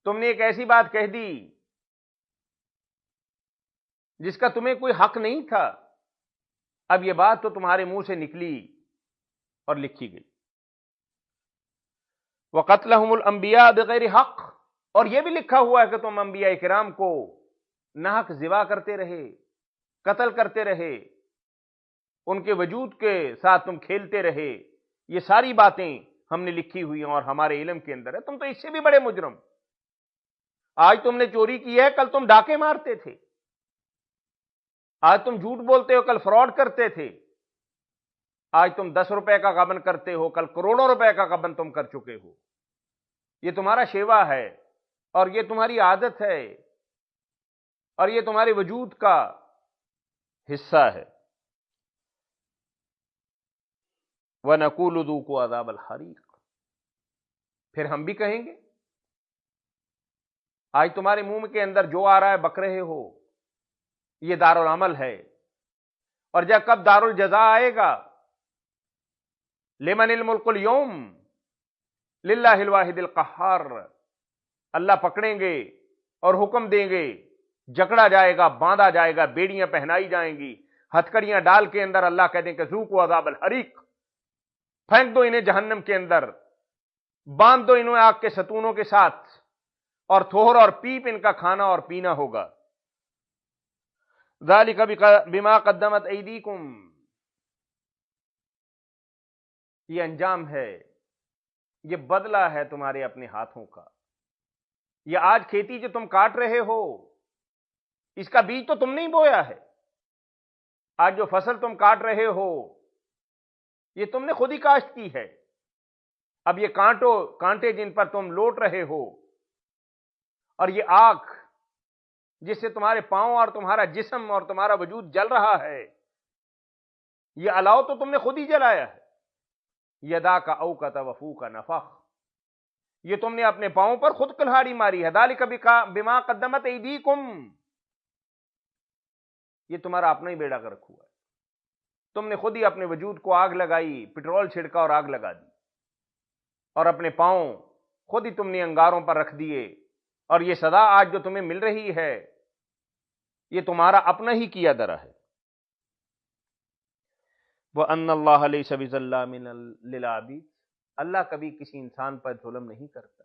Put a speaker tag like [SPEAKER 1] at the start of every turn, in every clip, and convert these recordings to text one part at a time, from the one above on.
[SPEAKER 1] تم نے ایک ایسی بات کہہ دی جس کا تمہیں کوئی حق نہیں تھا، اب یہ بات تو تمہارے منہ سے نکلی اور لکھی گئی۔ وَقَتْلَهُمُ الْأَنْبِيَاءَ بِغَيْرِ حق، اور یہ بھی لکھا ہوا ہے کہ تم انبیاء کرام کو ناحق ذبح کرتے رہے، قتل کرتے رہے، ان کے وجود کے ساتھ تم کھیلتے رہے۔ یہ ساری باتیں ہم نے لکھی ہوئی ہیں اور ہمارے علم کے اندر ہے۔ تم تو اس سے بھی بڑے مجرم، آج تم نے چوری کی ہے، کل تم ڈاکے مارتے تھے، آج تم جھوٹ بولتے ہو، کل فراڈ کرتے تھے، آج تم 10 روپے کا غبن کرتے ہو، کل کروڑوں روپے کا غبن تم کر چکے ہو۔ یہ تمہارا شیوا ہے اور یہ تمہاری عادت ہے اور یہ تمہارے وجود کا حصہ ہے۔ وَنَقُولُ ذُوقُوا عَذَابَ الْحَرِيقِ، پھر ہم بھی کہیں گے، آج تمہارے منہ کے اندر جو آ رہا ہے بک رہے ہو، یہ دار العمل ہے، اور جب کب دار الجزا آئے گا، لمن الملک اليوم للہ الواحد القہار، اللہ پکڑیں گے اور حکم دیں گے، جکڑا جائے گا، باندھا جائے گا، بیڑیاں پہنائی جائیں گی، ہتھکڑیاں ڈال کے اندر اللہ کہہ دیں کہ ذوقوا عذاب الحریق، پھینک دو انہیں جہنم کے اندر، باندھ دو انہیں آگ کے ستونوں کے ساتھ، اور تھوہر اور پیپ ان کا کھانا اور پینا ہوگا۔ ذالک بما قدمت ایدیکم، یہ انجام ہے، یہ بدلہ ہے تمہارے اپنے ہاتھوں کا۔ یہ آج کھیتی جو تم کاٹ رہے ہو، اس کا بیج تو تم نے ہی بویا ہے۔ آج جو فصل تم کاٹ رہے ہو، یہ تم نے خود ہی کاشت کی ہے۔ اب یہ کانٹے جن پر تم لوٹ رہے ہو، اور یہ آگ جس سے تمہارے پاؤں اور تمہارا جسم اور تمہارا وجود جل رہا ہے، یہ الاؤ تو تم نے خود ہی جلایا ہے۔ یدا کا اوقت وفو کا نفخ، یہ تم نے اپنے پاؤں پر خود کلہاڑی ماری ہے۔ ذالک بما قدمت ایدیکم، یہ تمہارا اپنا ہی بیڑا غرق ہوا ہے، تم نے خود ہی اپنے وجود کو آگ لگائی، پٹرول چھڑکا اور آگ لگا دی، اور اپنے پاؤں خود ہی تم نے انگاروں پر رکھ دیے، اور یہ سزا آج جو تمہیں مل رہی ہے، یہ تمہارا اپنا ہی کیا درا ہے۔ وَأَنَّ اللَّهَ لَيْسَ بِظَلَّامٍ لِلْعَبِيدِ، اللہ کبھی کسی انسان پر ظلم نہیں کرتا۔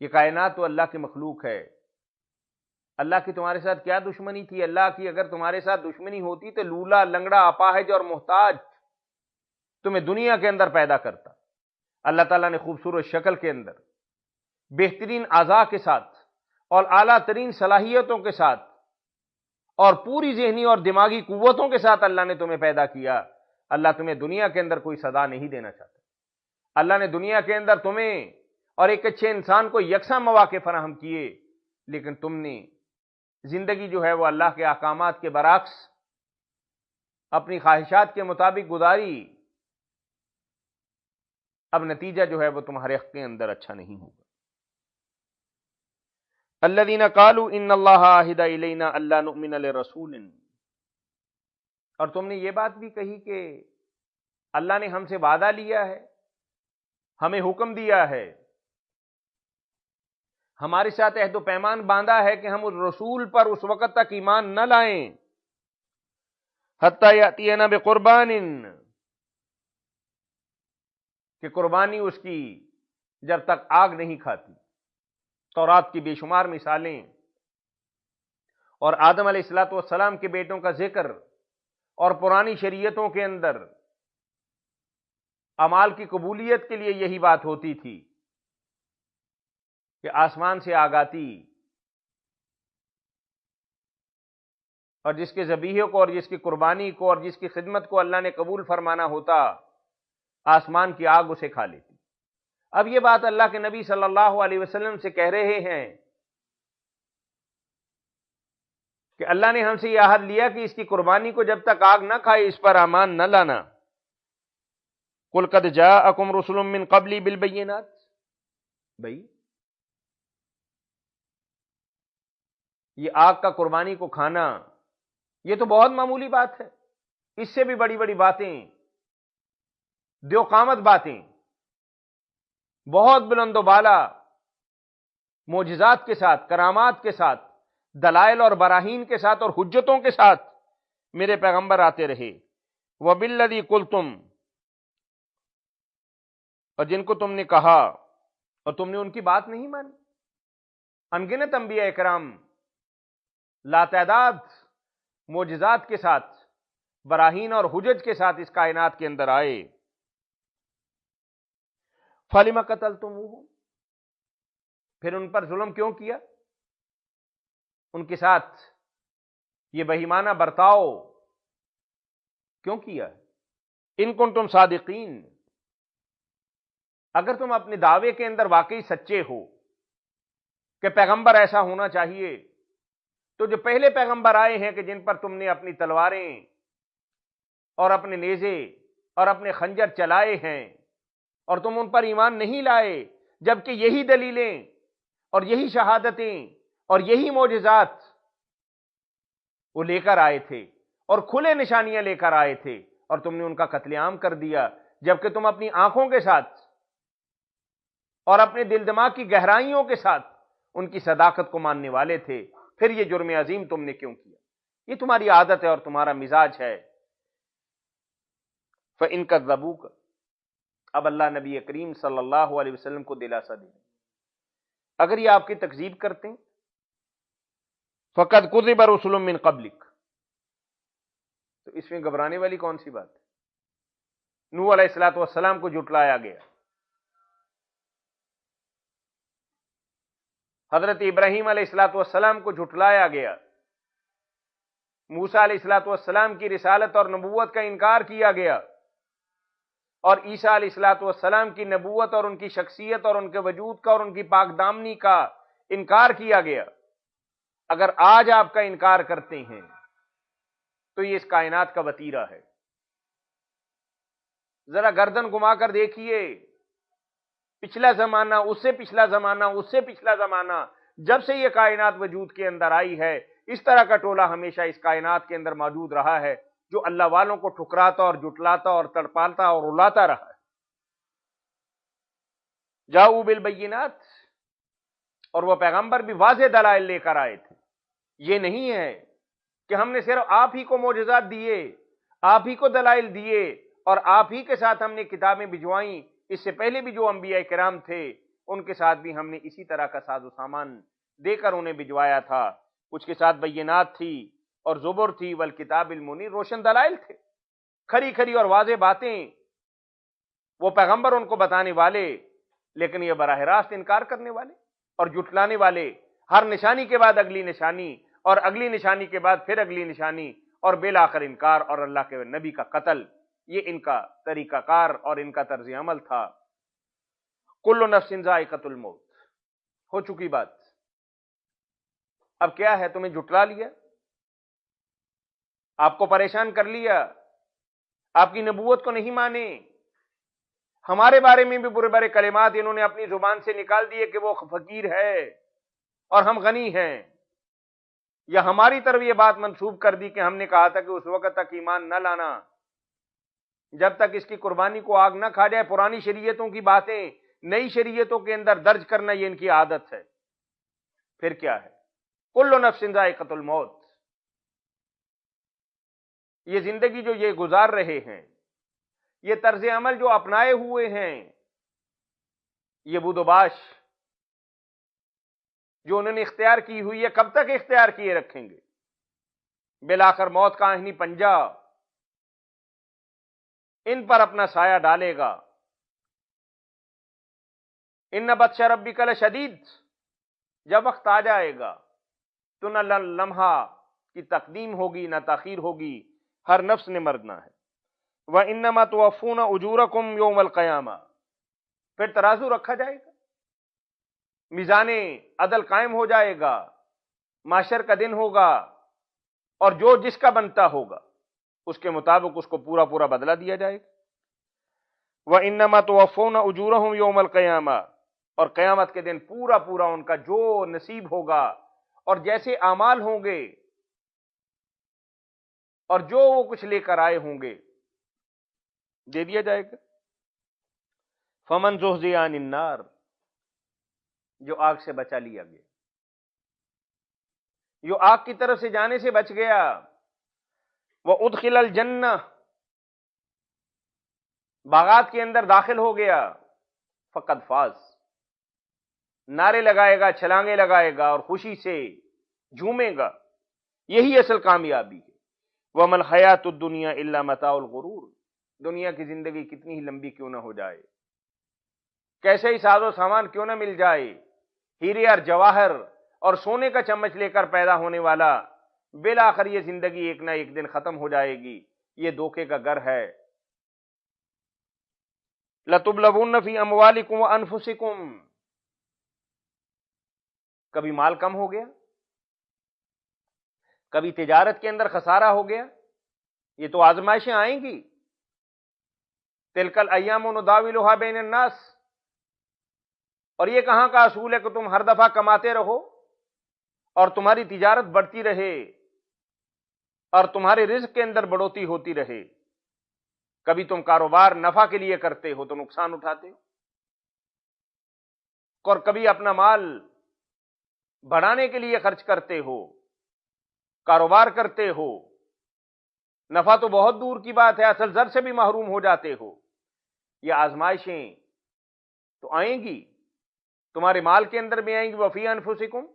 [SPEAKER 1] یہ کائنات تو اللہ کی مخلوق ہے۔ اللہ کی تمہارے ساتھ کیا دشمنی تھی؟ اللہ کی اگر تمہارے ساتھ دشمنی ہوتی تو لولا، لنگڑا، اپاہج اور محتاج تمہیں دنیا کے اندر پیدا کرتا۔ اللہ تعالیٰ نے خوبصورت شکل کے اندر، بہترین اعضاء کے ساتھ اور اعلیٰ ترین صلاحیتوں کے ساتھ اور پوری ذہنی اور دماغی قوتوں کے ساتھ اللہ نے تمہیں پیدا کیا۔ اللہ تمہیں دنیا کے اندر کوئی سزا نہیں دینا چاہتا۔ اللہ نے دنیا کے اندر تمہیں اور ایک اچھے انسان کو یکساں مواقع فراہم کیے، لیکن تم نے زندگی جو ہے وہ اللہ کے احکامات کے برعکس اپنی خواہشات کے مطابق گزاری۔ اب نتیجہ جو ہے وہ تمہارے حق کے اندر اچھا نہیں ہوگا۔ الذین قالوا ان اللہ عہد الینا الا نؤمن لرسول، اور تم نے یہ بات بھی کہی کہ اللہ نے ہم سے وعدہ لیا ہے، ہمیں حکم دیا ہے، ہمارے ساتھ عہد و پیمان باندھا ہے کہ ہم اس رسول پر اس وقت تک ایمان نہ لائیں حتی یاتینا بقربان، کہ قربانی اس کی جب تک آگ نہیں کھاتی۔ تورات کی بے شمار مثالیں اور آدم علیہ الصلوۃ والسلام کے بیٹوں کا ذکر اور پرانی شریعتوں کے اندر اعمال کی قبولیت کے لیے یہی بات ہوتی تھی کہ آسمان سے آگ آتی اور جس کے ذبیحے کو اور جس کی قربانی کو اور جس کی خدمت کو اللہ نے قبول فرمانا ہوتا، آسمان کی آگ اسے کھا لیتی۔ اب یہ بات اللہ کے نبی صلی اللہ علیہ وسلم سے کہہ رہے ہیں کہ اللہ نے ہم سے یہ عہد لیا کہ اس کی قربانی کو جب تک آگ نہ کھائے اس پر ایمان نہ لانا۔ قُلْ قَدْ جَاءَكُمْ رُسُلٌ مِّن قَبْلِي بِالْبَيِّنَاتِ، بھائی یہ آگ کا قربانی کو کھانا یہ تو بہت معمولی بات ہے، اس سے بھی بڑی بڑی باتیں، دیو قامت باتیں، بہت بلند و بالا معجزات کے ساتھ، کرامات کے ساتھ، دلائل اور براہین کے ساتھ اور حجتوں کے ساتھ میرے پیغمبر آتے رہے۔ وَبِالَّذِي قُلْتُمْ، اور جن کو تم نے کہا اور تم نے ان کی بات نہیں مانی۔ انگنت انبیاء اکرام لاتعداد معجزات کے ساتھ، براہین اور حجج کے ساتھ اس کائنات کے اندر آئے۔ فَلِمَ قَتَلْتُمُوهُمْ، پھر ان پر ظلم کیوں کیا؟ ان کے ساتھ یہ بہیمانہ برتاؤ کیوں کیا؟ ان کنتم صادقین، اگر تم اپنے دعوے کے اندر واقعی سچے ہو کہ پیغمبر ایسا ہونا چاہیے، تو جو پہلے پیغمبر آئے ہیں کہ جن پر تم نے اپنی تلواریں اور اپنے نیزے اور اپنے خنجر چلائے ہیں اور تم ان پر ایمان نہیں لائے، جبکہ یہی دلیلیں اور یہی شہادتیں اور یہی معجزات وہ لے کر آئے تھے اور کھلے نشانیاں لے کر آئے تھے، اور تم نے ان کا قتل عام کر دیا، جبکہ تم اپنی آنکھوں کے ساتھ اور اپنے دل دماغ کی گہرائیوں کے ساتھ ان کی صداقت کو ماننے والے تھے۔ پھر یہ جرم عظیم تم نے کیوں کیا؟ یہ تمہاری عادت ہے اور تمہارا مزاج ہے۔ فَإِن كَذَّبُوكَ، اب اللہ نبی کریم صلی اللہ علیہ وسلم کو دلاسا دے، اگر یہ آپ کی تکذیب کرتے ہیں، فَقَدْ كُذِبَ رُسُلٌ مِّن قَبْلِكَ، تو اس میں گھبرانے والی کون سی بات ہے؟ نوح علیہ السلام کو جھٹلایا گیا، حضرت ابراہیم علیہ السلام کو جھٹلایا گیا، موسیٰ علیہ السلام کی رسالت اور نبوت کا انکار کیا گیا، اور عیسیٰ علیہ السلام کی نبوت اور ان کی شخصیت اور ان کے وجود کا اور ان کی پاک دامنی کا انکار کیا گیا۔ اگر آج آپ کا انکار کرتے ہیں تو یہ اس کائنات کا وتیرہ ہے۔ ذرا گردن گھما کر دیکھیے، پچھلا زمانہ، اس سے پچھلا زمانہ، اس سے پچھلا زمانہ، جب سے یہ کائنات وجود کے اندر آئی ہے، اس طرح کا ٹولہ ہمیشہ اس کائنات کے اندر موجود رہا ہے، جو اللہ والوں کو ٹھکراتا اور جھٹلاتا اور تڑپاتا اور رلاتا رہا ہے۔ جاؤ بالبینات، اور وہ پیغمبر بھی واضح دلائل لے کر آئے تھے۔ یہ نہیں ہے کہ ہم نے صرف آپ ہی کو معجزات دیے، آپ ہی کو دلائل دیے اور آپ ہی کے ساتھ ہم نے کتابیں بھجوائیں، اس سے پہلے بھی جو انبیاء کرام تھے ان کے ساتھ بھی ہم نے اسی طرح کا ساز و سامان دے کر انہیں بھجوایا تھا۔ کچھ کے ساتھ بینات تھی اور زبر تھی، والکتاب المنیر، روشن دلائل تھے، کھری کھری اور واضح باتیں، وہ پیغمبر ان کو بتانے والے، لیکن یہ براہ راست انکار کرنے والے اور جھٹلانے والے، ہر نشانی کے بعد اگلی نشانی اور اگلی نشانی کے بعد پھر اگلی نشانی اور بالآخر انکار اور اللہ کے نبی کا قتل، یہ ان کا طریقہ کار اور ان کا طرز عمل تھا۔ کل نفس ذائقۃ الموت، ہو چکی بات، اب کیا ہے؟ تمہیں جھٹلا لیا، آپ کو پریشان کر لیا، آپ کی نبوت کو نہیں مانے، ہمارے بارے میں بھی برے برے کلمات انہوں نے اپنی زبان سے نکال دیے کہ وہ فقیر ہے اور ہم غنی ہیں، یا ہماری طرف یہ بات منسوب کر دی کہ ہم نے کہا تھا کہ اس وقت تک ایمان نہ لانا جب تک اس کی قربانی کو آگ نہ کھا جائے۔ پرانی شریعتوں کی باتیں نئی شریعتوں کے اندر درج کرنا یہ ان کی عادت ہے۔ پھر کیا ہے؟ کل نفس ذائقۃ الموت، یہ زندگی جو یہ گزار رہے ہیں، یہ طرز عمل جو اپنائے ہوئے ہیں، یہ بود و باش جو انہوں نے اختیار کی ہوئی ہے، کب تک اختیار کیے رکھیں گے؟ بالآخر موت کا آہنی پنجہ ان پر اپنا سایہ ڈالے گا۔ ان بطش ربک لشدید، جب وقت آ جائے گا تو نہ لمحہ کی تقدیم ہوگی نہ تاخیر ہوگی، ہر نفس نے مرنا ہے۔ وَإِنَّمَا تُوَفُّونَ أُجُورَكُمْ يَوْمَ الْقِيَامَةِ، پھر ترازو رکھا جائے گا، میزان عدل قائم ہو جائے گا، محشر کا دن ہوگا، اور جو جس کا بنتا ہوگا اس کے مطابق اس کو پورا پورا بدلہ دیا جائے گا۔ وَإِنَّمَا تُوَفُّونَ أُجُورَهُمْ يَوْمَ الْقِيَامَةِ، اور قیامت کے دن پورا پورا ان کا جو نصیب ہوگا اور جیسے اعمال ہوں گے اور جو وہ کچھ لے کر آئے ہوں گے دے دیا جائے گا۔ فَمَنْ زُحْزِحَ عَنِ النَّارِ، جو آگ سے بچا لیا گیا، جو آگ کی طرف سے جانے سے بچ گیا، وَأُدْخِلَ الْجَنَّةَ، باغات کے اندر داخل ہو گیا، فقد فاز، نعرے لگائے گا، چھلانگے لگائے گا اور خوشی سے جھومے گا، یہی اصل کامیابی ہے۔ وَمَا الْحَيَاةُ الدُّنْيَا إِلَّا مَتَاعُ الْغُرُورِ، دنیا کی زندگی کتنی ہی لمبی کیوں نہ ہو جائے، کیسے ہی ساز و سامان کیوں نہ مل جائے، ہیرے اور جواہر اور سونے کا چمچ لے کر پیدا ہونے والا، بالآخر یہ زندگی ایک نہ ایک دن ختم ہو جائے گی، یہ دھوکے کا گھر ہے۔ لَتُبْلَوُنَّ فِي أَمْوَالِكُمْ وَأَنفُسِكُمْ، کبھی مال کم ہو گیا، کبھی تجارت کے اندر خسارہ ہو گیا، یہ تو آزمائشیں آئیں گی۔ تِلْكَ الْأَيَّامُ نُدَاوِلُهَا بَيْنَ النَّاسِ، اور یہ کہاں کا اصول ہے کہ تم ہر دفعہ کماتے رہو اور تمہاری تجارت بڑھتی رہے اور تمہارے رزق کے اندر بڑھوتری ہوتی رہے؟ کبھی تم کاروبار نفع کے لیے کرتے ہو تو نقصان اٹھاتے ہو، اور کبھی اپنا مال بڑھانے کے لیے خرچ کرتے ہو، کاروبار کرتے ہو، نفع تو بہت دور کی بات ہے، اصل زر سے بھی محروم ہو جاتے ہو۔ یہ آزمائشیں تو آئیں گی، تمہارے مال کے اندر بھی آئیں گی، وفی انفسکم،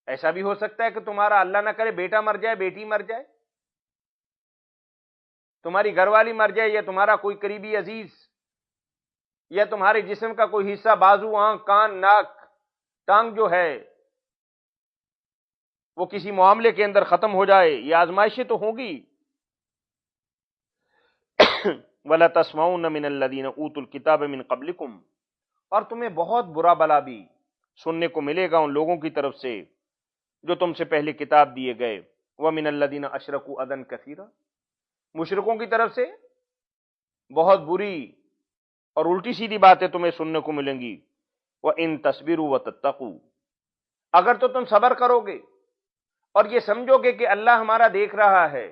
[SPEAKER 1] ایسا بھی ہو سکتا ہے کہ تمہارا اللہ نہ کرے بیٹا مر جائے، بیٹی مر جائے، تمہاری گھر والی مر جائے، یا تمہارا کوئی قریبی عزیز، یا تمہارے جسم کا کوئی حصہ، بازو، آنکھ، کان، ناک، ٹانگ جو ہے وہ کسی معاملے کے اندر ختم ہو جائے، یہ آزمائشیں تو ہوں گی۔ وَلَتَسْمَعُنَّ مِنَ الَّذِينَ أُوتُوا الْكِتَابَ مِنْ قَبْلِكُمْ، اور تمہیں بہت برا بلا بھی سننے کو ملے گا ان لوگوں کی طرف سے جو تم سے پہلے کتاب دیے گئے، وَمِنَ الَّذِينَ أَشْرَكُوا أَذًى كَثِيرًا، مشرکوں کی طرف سے بہت بری اور الٹی سیدھی باتیں تمہیں سننے کو ملیں گی۔ وَإِن تَصْبِرُوا وَتَتَّقُوا، اگر تو تم صبر کرو گے اور یہ سمجھو گے کہ اللہ ہمارا دیکھ رہا ہے،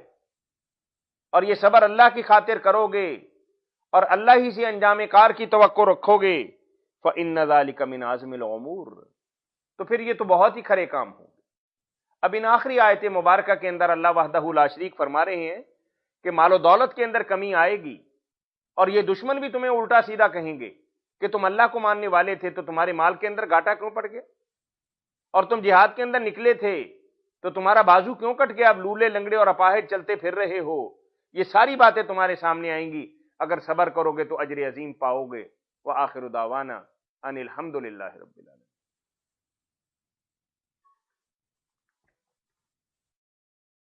[SPEAKER 1] اور یہ صبر اللہ کی خاطر کرو گے اور اللہ ہی سے انجام کار کی توقع رکھو گے، فَإِنَّ ذَلِكَ مِنْ عَزْمِ الْأُمُورِ، تو پھر یہ تو بہت ہی کھرے کام ہوں گے۔ اب ان آخری آیت مبارکہ کے اندر اللہ وحدہ لا شریک فرما رہے ہیں کہ مال و دولت کے اندر کمی آئے گی، اور یہ دشمن بھی تمہیں الٹا سیدھا کہیں گے کہ تم اللہ کو ماننے والے تھے تو تمہارے مال کے اندر گھاٹا کیوں پڑ گیا، اور تم جہاد کے اندر نکلے تھے تو تمہارا بازو کیوں کٹ گیا، اب لولے لنگڑے اور اپاہج چلتے پھر رہے ہو۔ یہ ساری باتیں تمہارے سامنے آئیں گی، اگر صبر کرو گے تو اجر عظیم پاؤ گے۔ وآخر دعوانا ان الحمد للہ رب العالمین۔